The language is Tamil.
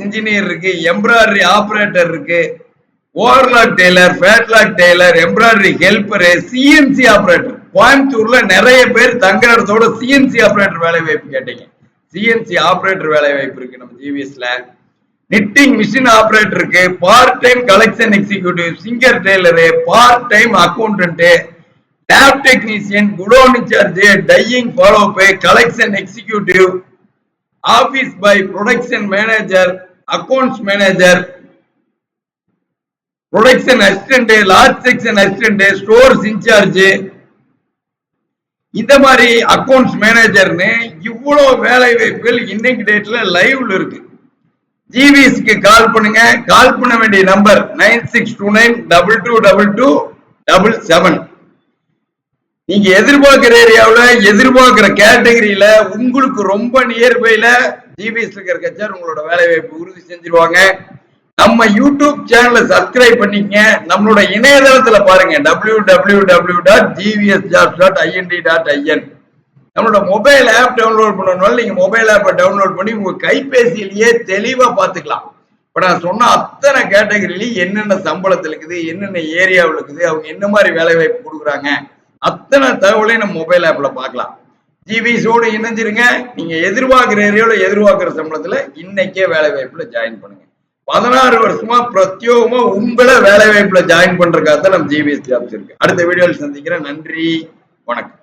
என்ஜினியர் இருக்கு, எம்ப்ராய்டரி ஆபரேட்டர் இருக்கு, overlock Taylor, ஃபேட்லாக் Taylor, embroidery helper, CNC operator. கோயம்புத்தூர்ல நிறைய பேர் தங்குற இடத்தோட சிஎன்சி ஆபரேட்டர் வேலை வாய்ப்பு கேட்டீங்க. சிஎன்சி ஆபரேட்டர் வேலை வாய்ப்பு இருக்கு நம்ம ஜிவிஎஸ்ல. நிட்டிங் மிஷின் ஆபரேட்டர் இருக்கு, part time collection executive, singer tailor, part time accountant, lab technician, godown in charge, dyeing follow pay, collection executive, office boy, production manager, accounts manager, production assistant, large section assistant, stores in charge, இந்த மாதிரி அக்கௌண்ட்ஸ் மேனேஜர்னு இவ்வளவு வேலை வாய்ப்புகள் இன்னைக்கு டேட்ல லைவ்ல இருக்கு. ஜிவிஎஸ்க்கு கால் பண்ணுங்க. கால் பண்ண வேண்டிய நம்பர் 9629222277. நீங்க எதிர்பார்க்கிற ஏரியாவுல எதிர்பார்க்கிற கேட்டகரியில உங்களுக்கு ரொம்ப நியர்பைல ஜிவிஎஸ் இருக்கிற கட்சார் உங்களோட வேலை வாய்ப்பு உறுதி செஞ்சிருவாங்க. நம்ம யூடியூப் சேனலை சப்ஸ்கிரைப் பண்ணிக்கங்க. நம்மளோட இணையதளத்துல பாருங்க www.gvsjobs.ind.in. நம்மளோட மொபைல் ஆப் டவுன்லோட் பண்ணனால நீங்க மொபைல் ஆப்பை டவுன்லோட் பண்ணி உங்க கைபேசியிலேயே தெளிவா பாத்துக்கலாம். இப்ப நான் சொன்ன அத்தனை கேட்டகரியிலையும் என்னென்ன சம்பளத்தில் இருக்குது, என்னென்ன ஏரியாவில் இருக்குது, அவங்க என்ன மாதிரி வேலை வாய்ப்பு கொடுக்குறாங்க, அத்தனை தகவலையும் நம்ம மொபைல் ஆப்ல பார்க்கலாம். ஜிவிஎஸோடு இணைஞ்சிருங்க. நீங்க எதிர்பார்க்கிற ஏரியாவில் எதிர்பார்க்கிற சம்பளத்துல இன்னைக்கே வேலை வாய்ப்புல ஜாயின் பண்ணுங்க. 16 வருஷமா பிரத்யோகமா உங்களை வேலை வாய்ப்புல ஜாயின் பண்றதுக்காக தான் நம்ம ஜிவிஎஸ் ஜாப்ஸ் இருக்கு. அடுத்த வீடியோவில் சந்திக்கிறேன். நன்றி, வணக்கம்.